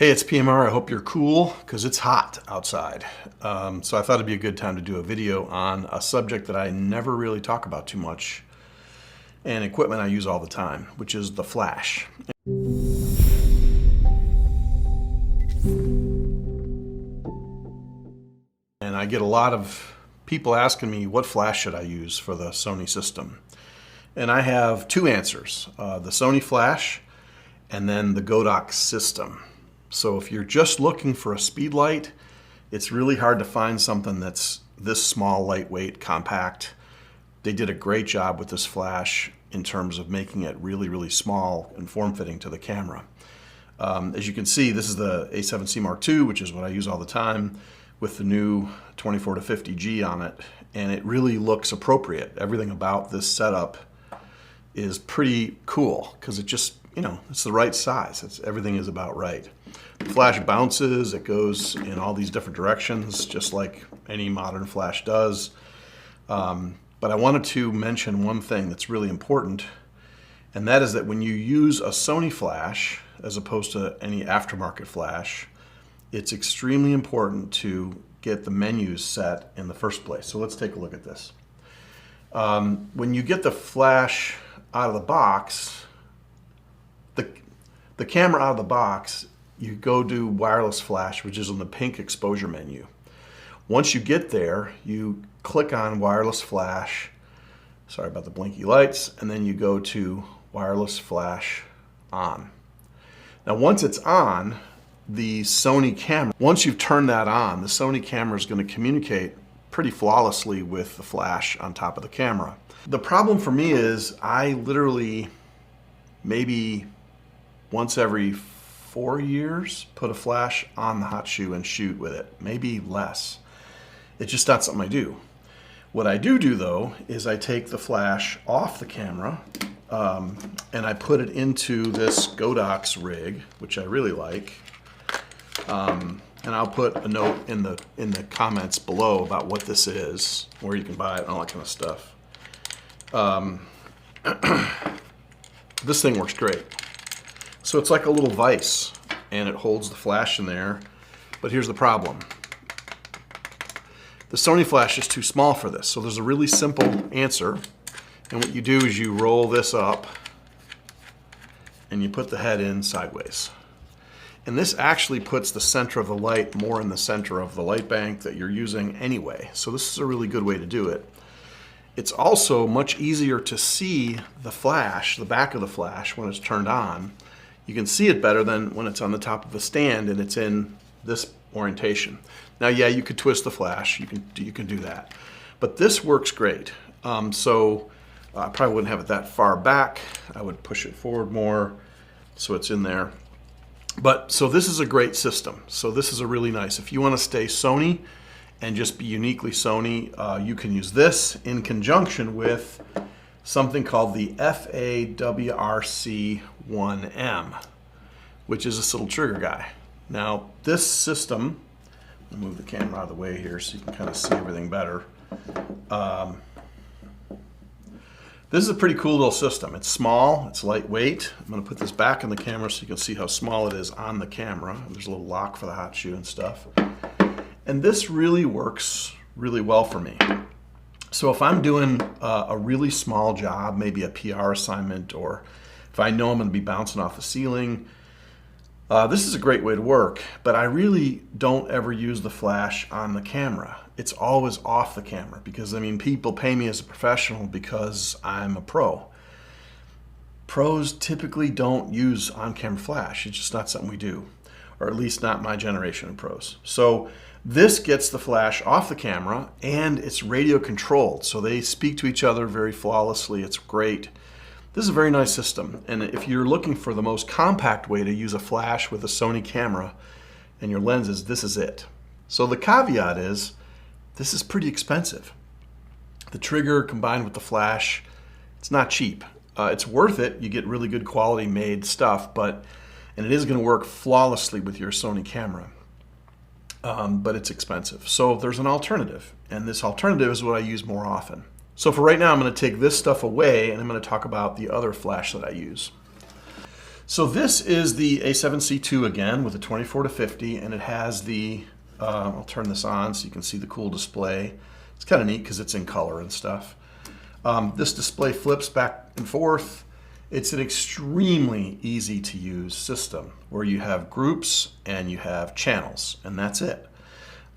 Hey, it's PMR. I hope you're cool because it's hot outside. So I thought it'd be a good time to do a video on a subject that I never really talk about too much and equipment I use all the time, which is the flash. And I get a lot of people asking me what flash should I use for the Sony system. And I have two answers, the Sony flash and then the Godox system. So if you're just looking for a speed light, it's really hard to find something that's this small, lightweight, compact. They did a great job with this flash in terms of making it really, really small and form-fitting to the camera. As you can see, this is the A7C Mark II, which is what I use all the time, with the new 24 to 50G on it, and it really looks appropriate. Everything about this setup is pretty cool because it just, it's the right size. Everything is about right. The flash bounces, it goes in all these different directions, just like any modern flash does. But I wanted to mention one thing that's really important, and that is that when you use a Sony flash, as opposed to any aftermarket flash, it's extremely important to get the menus set in the first place. So let's take a look at this. When you get the flash out of the box, the camera out of the box, you go do wireless flash, which is on the pink exposure menu. Once you get there, you click on wireless flash, sorry about the blinky lights, and then you go to wireless flash on. Now once it's on, the Sony camera, once you've turned that on, the Sony camera is going to communicate pretty flawlessly with the flash on top of the camera. The problem for me is I literally maybe once every 4 years put a flash on the hot shoe and shoot with it, maybe less. It's just not something I do. What I do though is I take the flash off the camera and I put it into this Godox rig, which I really like. And I'll put a note in the comments below about what this is, where you can buy it, and all that kind of stuff. This thing works great. So it's like a little vise, and it holds the flash in there. But here's the problem. The Sony flash is too small for this, so there's a really simple answer. And what you do is you roll this up, and you put the head in sideways. And this actually puts the center of the light more in the center of the light bank that you're using anyway. So this is a really good way to do it. It's also much easier to see the flash, the back of the flash, when it's turned on. You can see it better than when it's on the top of the stand and it's in this orientation. Now, yeah, you could twist the flash. You can do that. But this works great. So I probably wouldn't have it that far back. I would push it forward more so it's in there. But so this is a great system. So this is a really nice. If you want to stay Sony and just be uniquely Sony, you can use this in conjunction with something called the FAWRC1M, which is this little trigger guy. Now this system, I'll move the camera out of the way here so you can kind of see everything better. This is a pretty cool little system. It's small, it's lightweight. I'm going to put this back in the camera so you can see how small it is on the camera. There's a little lock for the hot shoe and stuff. And this really works really well for me. So if I'm doing a really small job, maybe a PR assignment, or if I know I'm going to be bouncing off the ceiling, this is a great way to work. But I really don't ever use the flash on the camera. It's always off the camera because, people pay me as a professional because I'm a pro. Pros typically don't use on-camera flash. It's just not something we do, or at least not my generation of pros. So this gets the flash off the camera and it's radio controlled. So they speak to each other very flawlessly. It's great. This is a very nice system. And if you're looking for the most compact way to use a flash with a Sony camera and your lenses, this is it. So the caveat is, this is pretty expensive. The trigger combined with the flash, it's not cheap. It's worth it. You get really good quality made stuff, and it is going to work flawlessly with your Sony camera. But it's expensive. So there's an alternative, and this alternative is what I use more often. So for right now, I'm going to take this stuff away, and I'm going to talk about the other flash that I use. So this is the A7C2 again with a 24-50, and it has the, I'll turn this on so you can see the cool display. It's kind of neat because it's in color and stuff. This display flips back and forth. It's an extremely easy to use system where you have groups and you have channels, and that's it.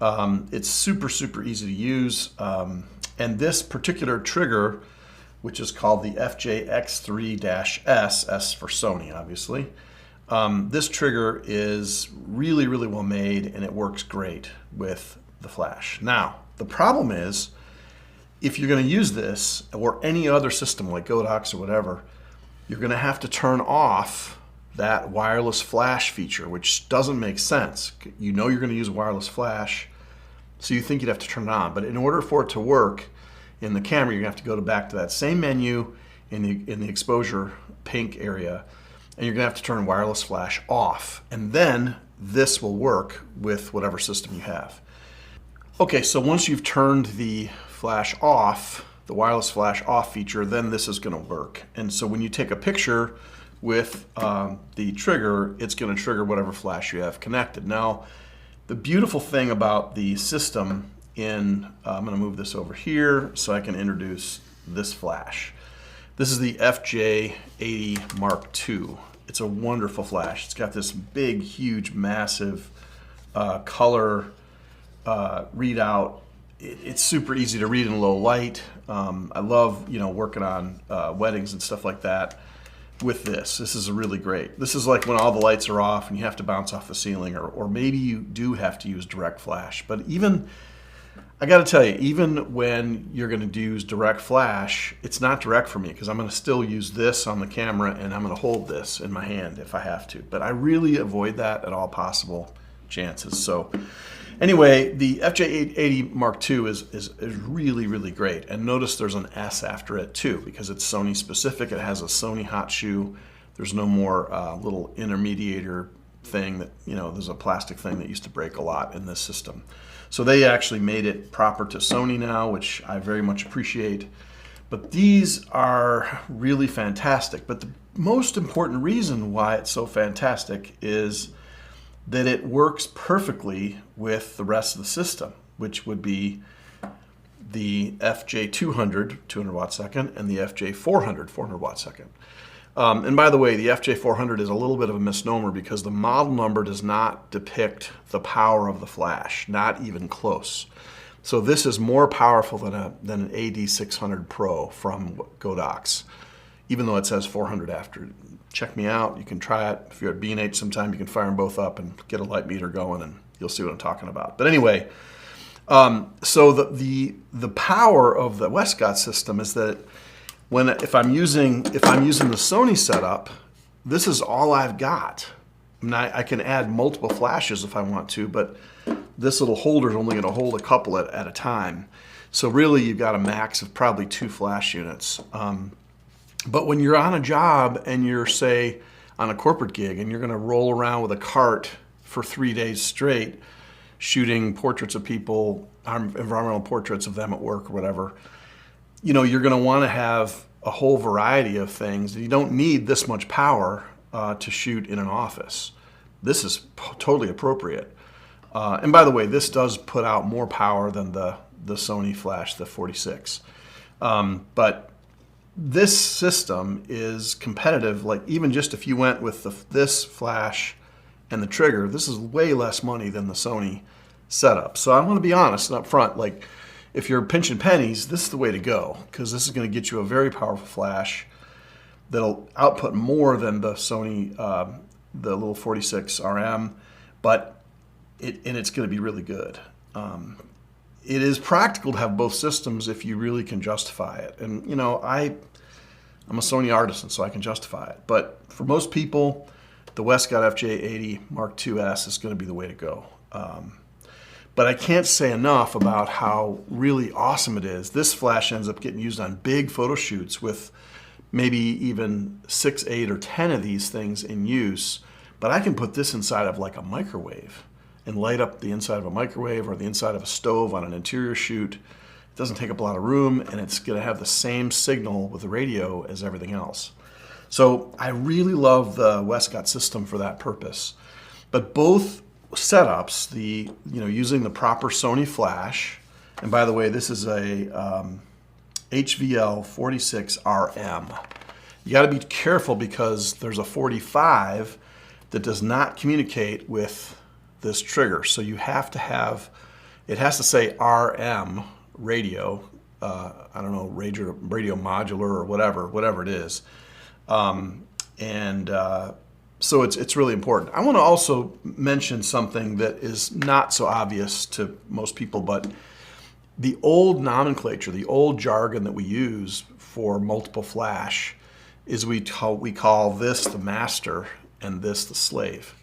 It's super, super easy to use. And this particular trigger, which is called the FJX3-S, S for Sony, obviously. This trigger is really, really well made, and it works great with the flash. Now, the problem is, if you're going to use this or any other system like Godox or whatever, you're going to have to turn off that wireless flash feature, which doesn't make sense. You know you're going to use a wireless flash, so you think you'd have to turn it on. But in order for it to work in the camera, you're going to have to go back to that same menu in the exposure pink area, and you're going to have to turn wireless flash off. And then this will work with whatever system you have. Okay, so once you've turned the flash off, the wireless flash off feature, then this is going to work. And so when you take a picture with the trigger, it's going to trigger whatever flash you have connected. Now, the beautiful thing about the system I'm going to move this over here so I can introduce this flash. This is the FJ80 Mark II. It's a wonderful flash. It's got this big, huge, massive color readout. It's super easy to read in low light. I love, working on weddings and stuff like that with this. This is really great. This is like when all the lights are off and you have to bounce off the ceiling, or maybe you do have to use direct flash. But even, I got to tell you, even when you're going to use direct flash, it's not direct for me because I'm going to still use this on the camera and I'm going to hold this in my hand if I have to. But I really avoid that at all possible chances. So anyway, the FJ80 Mark II is really, really great. And notice there's an S after it too, because it's Sony specific. It has a Sony hot shoe. There's no more little intermediator thing that, there's a plastic thing that used to break a lot in this system. So they actually made it proper to Sony now, which I very much appreciate. But these are really fantastic. But the most important reason why it's so fantastic is that it works perfectly with the rest of the system, which would be the FJ200, 200 watt second, and the FJ400, 400 watt second. And by the way, the FJ400 is a little bit of a misnomer because the model number does not depict the power of the flash, not even close. So this is more powerful than an AD600 Pro from Godox, even though it says 400 after. Check me out. You can try it. If you're at B&H sometime, you can fire them both up and get a light meter going, and you'll see what I'm talking about. But anyway, so the power of the Westcott system is that if I'm using the Sony setup, this is all I've got. I mean, I can add multiple flashes if I want to, but this little holder is only going to hold a couple at a time. So really, you've got a max of probably 2 flash units. But when you're on a job and you're, say, on a corporate gig and you're going to roll around with a cart for 3 days straight, shooting portraits of people, environmental portraits of them at work or whatever, you're going to want to have a whole variety of things. You don't need this much power to shoot in an office. This is totally appropriate. And by the way, this does put out more power than the Sony flash, the 46. But this system is competitive. Like even just if you went with this flash and the trigger, this is way less money than the Sony setup. So I want to be honest and up front, like if you're pinching pennies, this is the way to go, because this is going to get you a very powerful flash that'll output more than the Sony, the little 46 RM, but it's going to be really good. It is practical to have both systems if you really can justify it. And I'm a Sony artisan, so I can justify it. But for most people, the Westcott FJ80 Mark II-S is going to be the way to go. But I can't say enough about how really awesome it is. This flash ends up getting used on big photo shoots with maybe even 6, 8, or 10 of these things in use. But I can put this inside of like a microwave and light up the inside of a microwave or the inside of a stove on an interior shoot. It doesn't take up a lot of room, and it's going to have the same signal with the radio as everything else. So I really love the Westcott system for that purpose. But both setups, using the proper Sony flash, and by the way, this is a HVL 46RM. You got to be careful because there's a 45 that does not communicate with this trigger. So you have to have, it has to say RM radio, I don't know, radio modular or whatever it is. So it's really important. I want to also mention something that is not so obvious to most people, but the old nomenclature, the old jargon that we use for multiple flash is we call this the master and this the slave.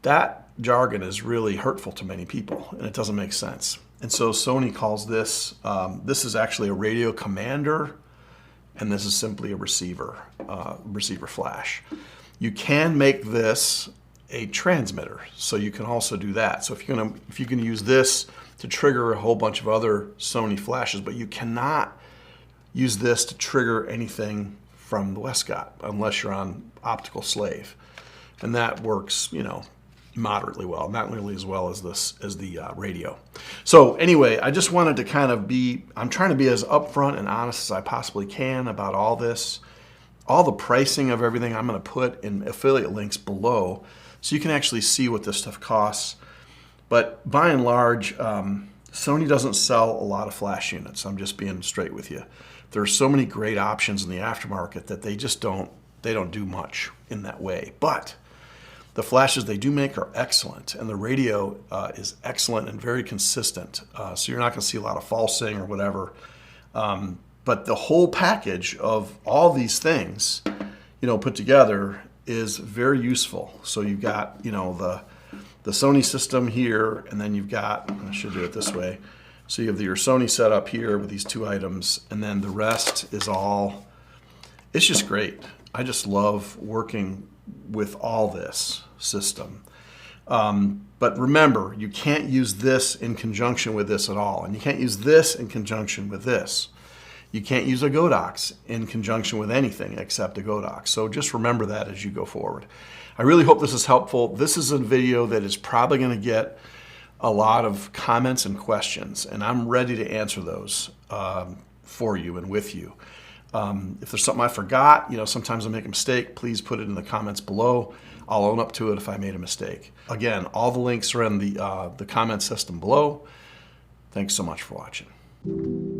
That jargon is really hurtful to many people, and it doesn't make sense. And so Sony calls this, this is actually a radio commander, and this is simply a receiver flash. You can make this a transmitter, so you can also do that. So if you can use this to trigger a whole bunch of other Sony flashes, but you cannot use this to trigger anything from the Westcott unless you're on optical slave, and that works, moderately well, not nearly as well as the radio. So anyway, I just wanted to kind of I'm trying to be as upfront and honest as I possibly can about all this. All the pricing of everything I'm going to put in affiliate links below so you can actually see what this stuff costs. But by and large, Sony doesn't sell a lot of flash units. I'm just being straight with you. There are so many great options in the aftermarket that they just don't do much in that way. But the flashes they do make are excellent, and the radio is excellent and very consistent. So you're not going to see a lot of falsing or whatever. But the whole package of all these things, put together is very useful. So you've got, the Sony system here, and then you've got, I should do it this way. So you have your Sony setup here with these two items, and then the rest is all, it's just great. I just love working with all this system. But remember, you can't use this in conjunction with this at all, and you can't use this in conjunction with this. You can't use a Godox in conjunction with anything except a Godox. So just remember that as you go forward. I really hope this is helpful. This is a video that is probably going to get a lot of comments and questions, and I'm ready to answer those for you and with you. If there's something I forgot, sometimes I make a mistake, please put it in the comments below. I'll own up to it if I made a mistake. Again, all the links are in the comment system below. Thanks so much for watching.